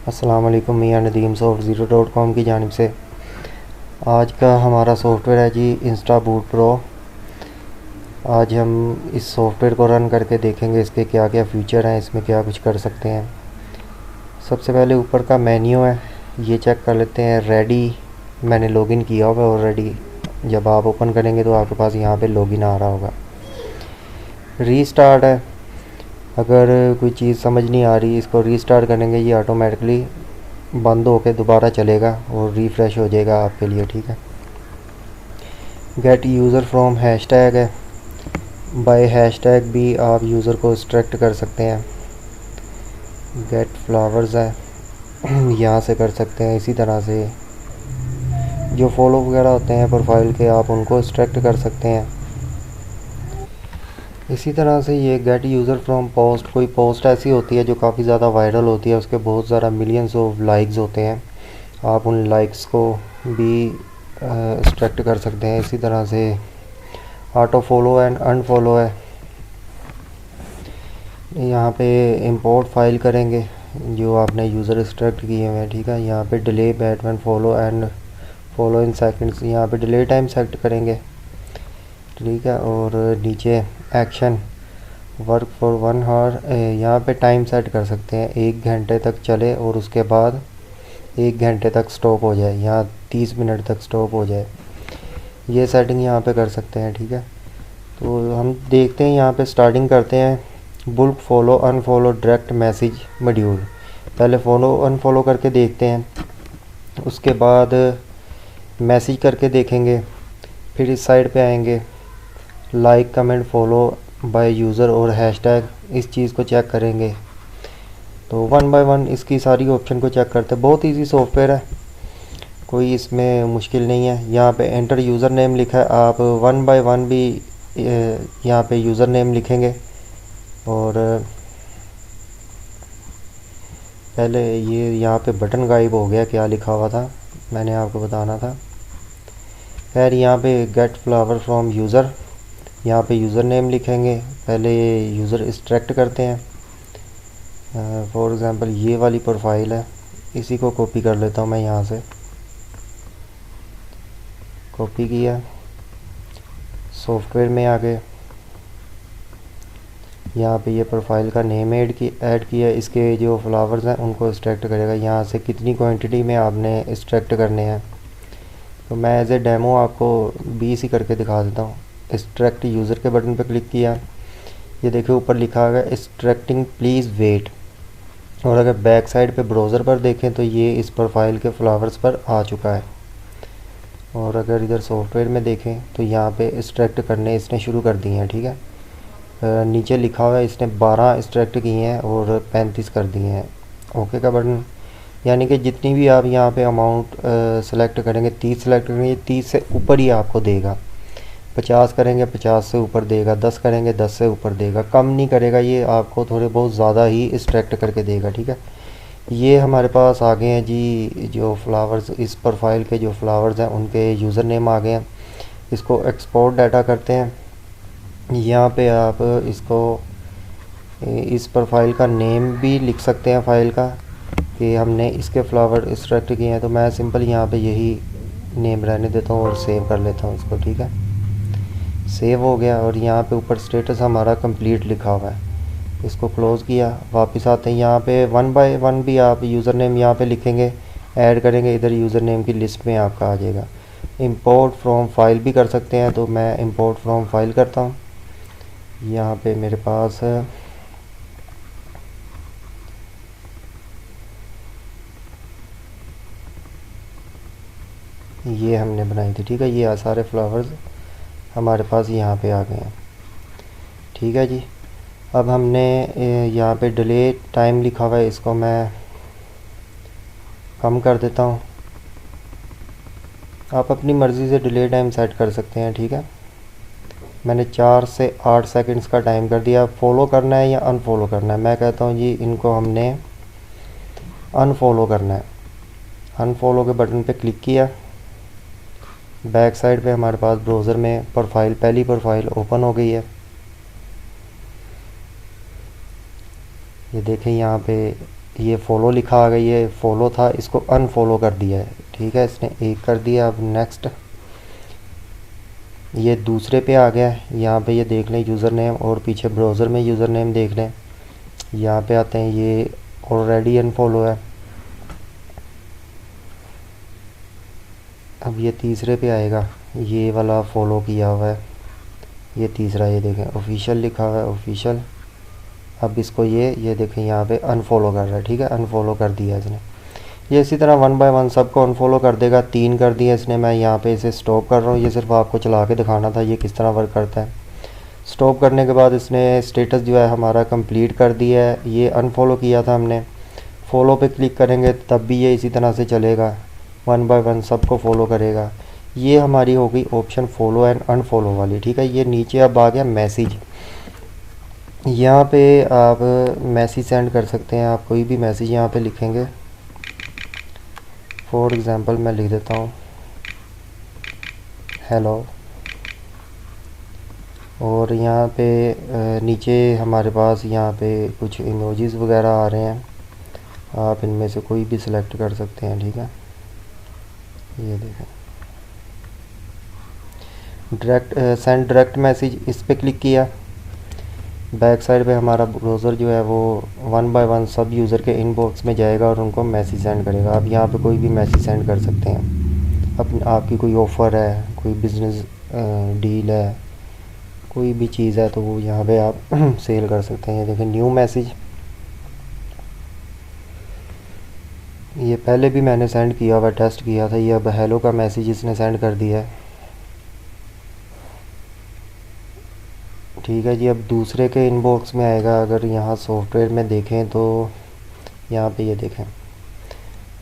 अस्सलाम वालेकुम, मियां नदीम soft0.com की जानिब से। आज का हमारा सॉफ्टवेयर है जी इंस्टा बूट प्रो। आज हम इस सॉफ्टवेयर को रन करके देखेंगे इसके क्या क्या फ़ीचर हैं, इसमें क्या कुछ कर सकते हैं। सबसे पहले ऊपर का मेन्यू है, ये चेक कर लेते हैं। रेडी, मैंने लॉगिन किया होगा ऑलरेडी। जब आप ओपन करेंगे तो आपके पास यहाँ पे लॉगिन आ रहा होगा। रीस्टार्ट है, अगर कोई चीज़ समझ नहीं आ रही, इसको रीस्टार्ट करेंगे, ये ऑटोमेटिकली बंद होकर दोबारा चलेगा और रिफ़्रेश हो जाएगा आपके लिए, ठीक है। गेट यूज़र फ्रॉम हैशटैग है, बाय हैशटैग भी आप यूज़र को एक्सट्रैक्ट कर सकते हैं। गेट फ्लावर्स है, यहाँ से कर सकते हैं। इसी तरह से जो फॉलो वगैरह होते हैं प्रोफाइल के, आप उनको एक्सट्रैक्ट कर सकते हैं। इसी तरह से ये गेट यूज़र फ्रॉम पोस्ट, कोई पोस्ट ऐसी होती है जो काफ़ी ज़्यादा वायरल होती है, उसके बहुत ज़्यादा मिलियंस ऑफ लाइक्स होते हैं, आप उन लाइक्स को भी एक्सट्रैक्ट कर सकते हैं। इसी तरह से ऑटो फॉलो एंड अनफॉलो है, यहाँ पे इंपोर्ट फाइल करेंगे जो आपने यूज़र एक्सट्रैक्ट किए हुए हैं, ठीक है। यहाँ पे delay Batman follow and follow in seconds, यहाँ पे डिले टाइम सेलेक्ट करेंगे, ठीक है। और नीचे एक्शन वर्क फॉर 1 आवर, यहाँ पे टाइम सेट कर सकते हैं 1 घंटे तक चले और उसके बाद 1 घंटे तक स्टॉप हो जाए, यहाँ 30 मिनट तक स्टॉप हो जाए। ये सेटिंग यहाँ पे कर सकते हैं, ठीक है। तो हम देखते हैं, यहाँ पे स्टार्टिंग करते हैं bulk follow unfollow direct message module. पहले फॉलो अनफॉलो करके देखते हैं, उसके बाद मैसेज करके देखेंगे, फिर इस साइड पे आएंगे like comment follow by user और हैशटैग, इस चीज़ को चेक करेंगे। तो 1 बाय 1 इसकी सारी ऑप्शन को चेक करते हैं। बहुत इजी सॉफ्टवेयर है, कोई इसमें मुश्किल नहीं है। यहाँ पे एंटर यूज़र नेम लिखा है, आप 1 बाय 1 भी यहाँ पे यूज़र नेम लिखेंगे। और पहले ये यहाँ पे बटन गायब हो गया, क्या लिखा हुआ था मैंने आपको बताना था। खैर, यहाँ पे गेट फ्लावर फ्रॉम यूज़र, यहाँ पे यूज़र नेम लिखेंगे। पहले यूज़र एक्सट्रैक्ट करते हैं। फॉर एग्ज़ाम्पल ये वाली प्रोफाइल है, इसी को कॉपी कर लेता हूँ मैं, यहाँ से कॉपी किया, सॉफ्टवेयर में आ गए, यहाँ पे ये प्रोफाइल का नेम ऐड किया। इसके जो फ्लावर्स हैं उनको एक्सट्रैक्ट करेगा, यहाँ से कितनी क्वांटिटी में आपने एक्सट्रैक्ट करने हैं। तो मैं एज ए डेमो आपको 20 ही करके दिखा देता हूँ। एक्सट्रैक्ट यूज़र के बटन पर क्लिक किया, ये देखिए ऊपर लिखा है एक्सट्रैक्टिंग प्लीज़ वेट। और अगर बैक साइड पे ब्राउज़र पर देखें तो ये इस प्रोफाइल के फ्लावर्स पर आ चुका है। और अगर इधर सॉफ्टवेयर में देखें तो यहाँ पे एक्सट्रैक्ट करने इसने शुरू कर दिए हैं, ठीक है। नीचे लिखा हुआ है इसने 12 एक्सट्रैक्ट किए हैं और 35 कर दिए हैं। ओके का बटन, यानी कि जितनी भी आप यहाँ पे अमाउंट सेलेक्ट करेंगे, 30 सेलेक्ट करेंगे, 30 से ऊपर ही आपको देगा। 50 करेंगे 50 से ऊपर देगा, 10 करेंगे 10 से ऊपर देगा, कम नहीं करेगा, ये आपको थोड़े बहुत ज़्यादा ही एक्सट्रैक्ट करके देगा, ठीक है। ये हमारे पास आ गए हैं जी जो फ्लावर्स, इस प्रोफाइल के जो फ्लावर्स हैं उनके यूज़र नेम आ गए हैं। इसको एक्सपोर्ट डाटा करते हैं। यहाँ पे आप इसको इस प्रोफाइल का नेम भी लिख सकते हैं फाइल का, कि हमने इसके फ्लावर एक्सट्रैक्ट किए हैं। तो मैं सिंपल यहाँ पे यही नेम रहने देता हूँ और सेव कर लेता हूँ इसको, ठीक है। सेव हो गया और यहाँ पे ऊपर स्टेटस हमारा कंप्लीट लिखा हुआ है। इसको क्लोज़ किया, वापस आते हैं। यहाँ पे 1 बाय 1 भी आप यूज़र नेम यहाँ पे लिखेंगे, ऐड करेंगे, इधर यूज़र नेम की लिस्ट में आपका आ जाएगा। इंपोर्ट फ्रॉम फाइल भी कर सकते हैं, तो मैं इंपोर्ट फ्रॉम फाइल करता हूँ। यहाँ पे मेरे पास है ये हमने बनाई थी, ठीक है। ये सारे फ्लावर्स हमारे पास यहाँ पे आ गए हैं, ठीक है जी। अब हमने यहाँ पे डिले टाइम लिखा हुआ है, इसको मैं कम कर देता हूँ। आप अपनी मर्ज़ी से डिले टाइम सेट कर सकते हैं, ठीक है। मैंने 4 से 8 सेकंड्स का टाइम कर दिया। फॉलो करना है या अनफॉलो करना है, मैं कहता हूँ जी इनको हमने अनफॉलो करना है। अनफॉलो के बटन पे क्लिक किया, बैक साइड पे हमारे पास ब्राउज़र में प्रोफाइल, पहली प्रोफाइल ओपन हो गई है। ये देखें यहाँ पे ये फॉलो लिखा आ गई है, फॉलो था इसको अनफॉलो कर दिया है, ठीक है, इसने एक कर दिया। अब नेक्स्ट ये दूसरे पे आ गया है, यहाँ पे ये देख लें यूज़र नेम, और पीछे ब्राउज़र में यूज़र नेम देख लें। यहाँ पे आते हैं, ये ऑलरेडी अनफॉलो है। अब ये तीसरे पे आएगा, ये वाला फॉलो किया हुआ है, ये तीसरा, ये देखें ऑफिशियल लिखा हुआ है, ऑफिशियल। अब इसको ये देखें यहाँ पे अनफॉलो कर रहा है, ठीक है, अनफॉलो कर दिया इसने। ये इसी तरह वन बाय वन सबको अनफॉलो कर देगा। 3 कर दिया इसने, मैं यहाँ पे इसे स्टॉप कर रहा हूँ, ये सिर्फ आपको चला के दिखाना था ये किस तरह वर्क करता है। स्टॉप करने के बाद इसने स्टेटस जो है हमारा कंप्लीट कर दिया है। ये अनफॉलो किया था हमने, फॉलो पे क्लिक करेंगे तब भी ये इसी तरह से चलेगा, वन बाय वन सबको फॉलो करेगा। ये हमारी हो गई ऑप्शन फॉलो एंड अनफॉलो वाली, ठीक है। ये नीचे अब आ गया मैसेज, यहाँ पे आप मैसेज सेंड कर सकते हैं, आप कोई भी मैसेज यहाँ पे लिखेंगे। फॉर एग्ज़ाम्पल मैं लिख देता हूँ हेलो, और यहाँ पे नीचे हमारे पास यहाँ पे कुछ इमोजीज़ वगैरह आ रहे हैं, आप इनमें से कोई भी सिलेक्ट कर सकते हैं, ठीक है। ये देखें डायरेक्ट सेंड डायरेक्ट मैसेज, इस पर क्लिक किया, बैक साइड पे हमारा ब्राउज़र जो है वो वन बाय वन सब यूज़र के इनबॉक्स में जाएगा और उनको मैसेज सेंड करेगा। आप यहाँ पे कोई भी मैसेज सेंड कर सकते हैं, आपकी कोई ऑफ़र है, कोई बिज़नेस डील है, कोई भी चीज़ है तो वो यहाँ पे आप सेल कर सकते हैं। ये देखें न्यू मैसेज, ये पहले भी मैंने सेंड किया हुआ, टेस्ट किया था, ये अब हेलो का मैसेज इसने सेंड कर दिया है, ठीक है जी। अब दूसरे के इनबॉक्स में आएगा, अगर यहाँ सॉफ्टवेयर में देखें तो यहाँ पे ये देखें,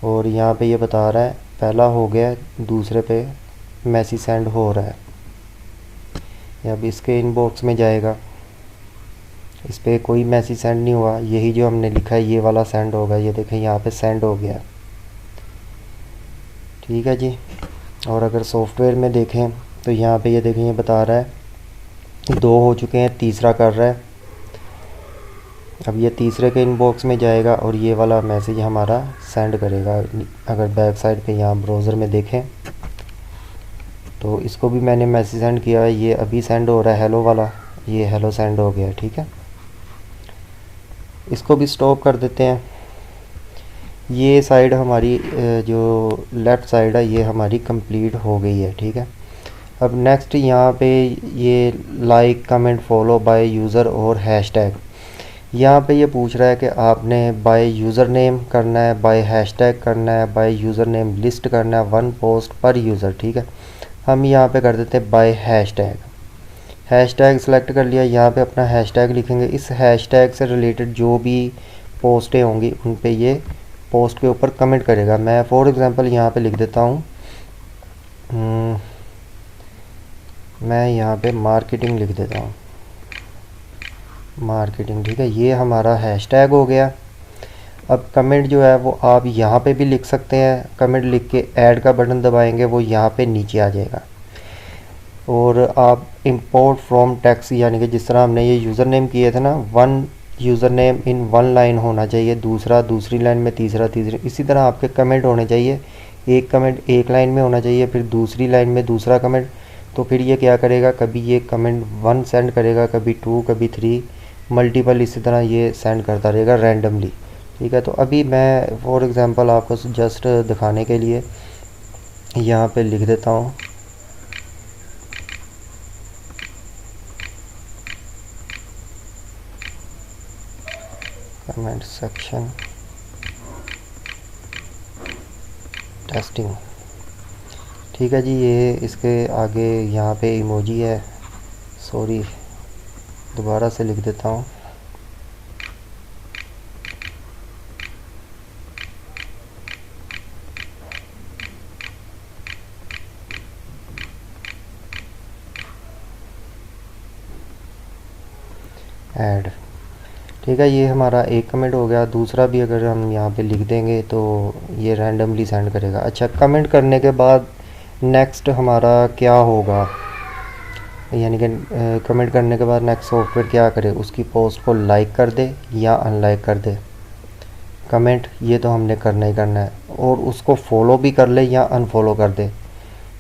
और यहाँ पे ये बता रहा है पहला हो गया, दूसरे पे मैसेज सेंड हो रहा है। अब इसके इनबॉक्स में जाएगा, इस पर कोई मैसेज सेंड नहीं हुआ, यही जो हमने लिखा है ये वाला सेंड होगा। ये देखें यहाँ पे सेंड हो गया, ठीक है जी। और अगर सॉफ्टवेयर में देखें तो यहाँ पे ये देखें, ये बता रहा है 2 हो चुके हैं, तीसरा कर रहा है। अब ये तीसरे के इनबॉक्स में जाएगा और ये वाला मैसेज हमारा सेंड करेगा। अगर बैक साइड पे यहाँ ब्राउज़र में देखें तो इसको भी मैंने मैसेज सेंड किया है, ये अभी सेंड हो रहा है हेलो वाला, ये हेलो सेंड हो गया, ठीक है। इसको भी स्टॉप कर देते हैं। ये साइड हमारी जो लेफ़्ट साइड है ये हमारी कंप्लीट हो गई है, ठीक है। अब नेक्स्ट यहाँ पे ये like comment follow by user और हैशटैग, यहाँ पे ये पूछ रहा है कि आपने बाय यूज़र नेम करना है, बाय हैशटैग करना है, बाय यूज़र नेम लिस्ट करना है, 1 पोस्ट पर यूज़र, ठीक है। हम यहाँ पे कर देते हैं बाय हैशटैग। हैशटैग सेलेक्ट कर लिया, यहाँ पे अपना हैशटैग लिखेंगे। इस हैशटैग से रिलेटेड जो भी पोस्टें होंगी उन पे ये पोस्ट के ऊपर कमेंट करेगा। मैं फॉर एग्ज़ाम्पल यहाँ पे लिख देता हूँ, मैं यहाँ पे मार्केटिंग लिख देता हूँ, मार्केटिंग, ठीक है। ये हमारा हैशटैग हो गया। अब कमेंट जो है वो आप यहाँ पे भी लिख सकते हैं, कमेंट लिख के ऐड का बटन दबाएंगे वो यहाँ पे नीचे आ जाएगा। और आप इंपोर्ट फ्रॉम टेक्स्ट, यानी कि जिस तरह हमने ये यूज़र नेम किए थे ना, 1 यूज़र नेम इन 1 लाइन होना चाहिए, दूसरा दूसरी लाइन में, तीसरा तीसरी, इसी तरह आपके कमेंट होने चाहिए। एक कमेंट एक लाइन में होना चाहिए, फिर दूसरी लाइन में दूसरा कमेंट। तो फिर ये क्या करेगा, कभी ये कमेंट 1 सेंड करेगा, कभी 2, कभी 3, मल्टीपल, इसी तरह ये सेंड करता रहेगा रैंडमली, ठीक है। तो अभी मैं फॉर एग्ज़ाम्पल आपको जस्ट दिखाने के लिए यहाँ पे लिख देता हूँ, कमेंट सेक्शन टेस्टिंग, ठीक है जी। ये इसके आगे यहाँ पे इमोजी है, सॉरी दोबारा से लिख देता हूँ, ऐड, ठीक है। ये हमारा एक कमेंट हो गया। दूसरा भी अगर हम यहाँ पे लिख देंगे तो ये रैंडमली सेंड करेगा। अच्छा, कमेंट करने के बाद नेक्स्ट हमारा क्या होगा, यानी कि कमेंट करने के बाद नेक्स्ट सॉफ्टवेयर क्या करे, उसकी पोस्ट को लाइक कर दे या अनलाइक कर दे। कमेंट, ये तो हमने करना ही करना है, और उसको फॉलो भी कर ले या अनफॉलो कर दे।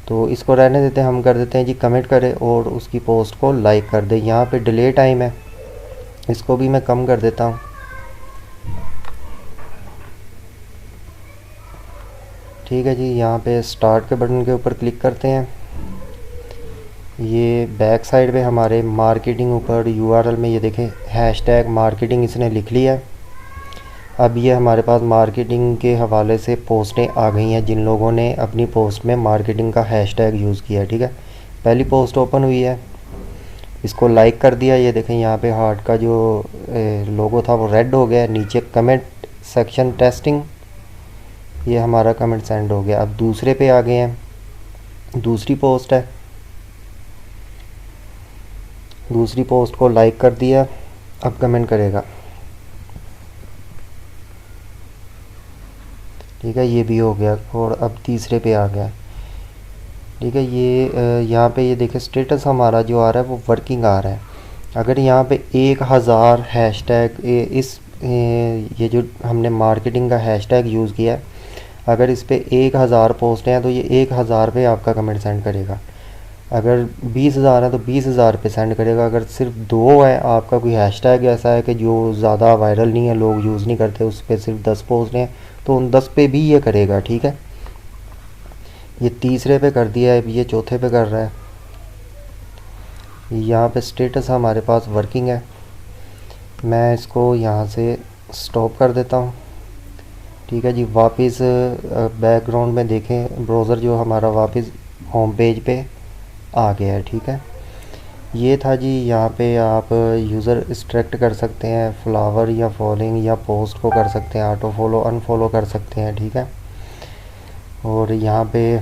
तो इसको रहने देते हैं, हम कर देते हैं जी कमेंट करे और उसकी पोस्ट को लाइक कर दे। यहाँ पे डिले टाइम है, इसको भी मैं कम कर देता हूँ। ठीक है जी, यहाँ पे स्टार्ट के बटन के ऊपर क्लिक करते हैं। ये बैक साइड पे हमारे मार्केटिंग ऊपर यूआरएल में ये देखें हैशटैग मार्केटिंग इसने लिख लिया है। अब ये हमारे पास मार्केटिंग के हवाले से पोस्टें आ गई हैं जिन लोगों ने अपनी पोस्ट में मार्केटिंग का हैशटैग यूज़ किया है। ठीक है, पहली पोस्ट ओपन हुई है, इसको लाइक कर दिया। ये देखें यहाँ पे हार्ट का जो लोगो था वो रेड हो गया। नीचे कमेंट सेक्शन टेस्टिंग, ये हमारा कमेंट सेंड हो गया। अब दूसरे पे आ गए हैं, दूसरी पोस्ट है, दूसरी पोस्ट को लाइक कर दिया, अब कमेंट करेगा। ठीक है, ये भी हो गया और अब तीसरे पे आ गया। ठीक है, ये यहाँ पे ये देखें स्टेटस हमारा जो आ रहा है वो वर्किंग आ रहा है। अगर यहाँ पे 1000 हैशटैग ये जो हमने मार्केटिंग का हैशटैग यूज़ किया है, अगर इस पे 1000 पोस्ट हैं तो ये 1000 पे आपका कमेंट सेंड करेगा। अगर 20,000 है तो 20,000 पे सेंड करेगा। अगर सिर्फ 2 है, आपका कोई हैशटैग ऐसा है कि जो ज़्यादा वायरल नहीं है, लोग यूज़ नहीं करते, उस पर सिर्फ 10 पोस्ट हैं, तो उन 10 पे भी ये करेगा। ठीक है, ये तीसरे पे कर दिया है, अब ये चौथे पे कर रहा है। यहाँ पे स्टेटस हमारे पास वर्किंग है, मैं इसको यहाँ से स्टॉप कर देता हूँ। ठीक है जी, वापस बैकग्राउंड में देखें ब्राउज़र जो हमारा वापस होम पेज पे आ गया है। ठीक है, ये था जी। यहाँ पे आप यूज़र एक्सट्रैक्ट कर सकते हैं, फ्लावर या फॉलोइंग या पोस्ट को कर सकते हैं, ऑटो फॉलो अनफॉलो कर सकते हैं। ठीक है, और यहाँ पे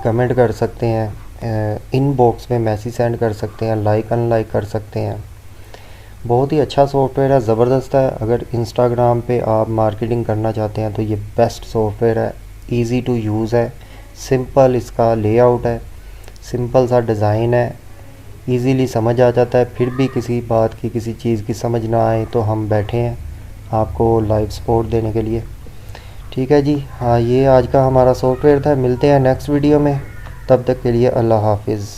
कमेंट कर सकते हैं, इनबॉक्स में मैसेज सेंड कर सकते हैं, लाइक अनलाइक कर सकते हैं। बहुत ही अच्छा सॉफ्टवेयर है, ज़बरदस्त है। अगर इंस्टाग्राम पे आप मार्केटिंग करना चाहते हैं तो ये बेस्ट सॉफ्टवेयर है, इजी टू यूज़ है, सिंपल इसका लेआउट है, सिंपल सा डिज़ाइन है, इजीली समझ आ जाता है। फिर भी किसी बात की, किसी चीज़ की समझ ना आए तो हम बैठे हैं आपको लाइव सपोर्ट देने के लिए। ठीक है जी, हाँ, ये आज का हमारा सॉफ्टवेयर था। मिलते हैं नेक्स्ट वीडियो में, तब तक के लिए अल्लाह हाफिज़।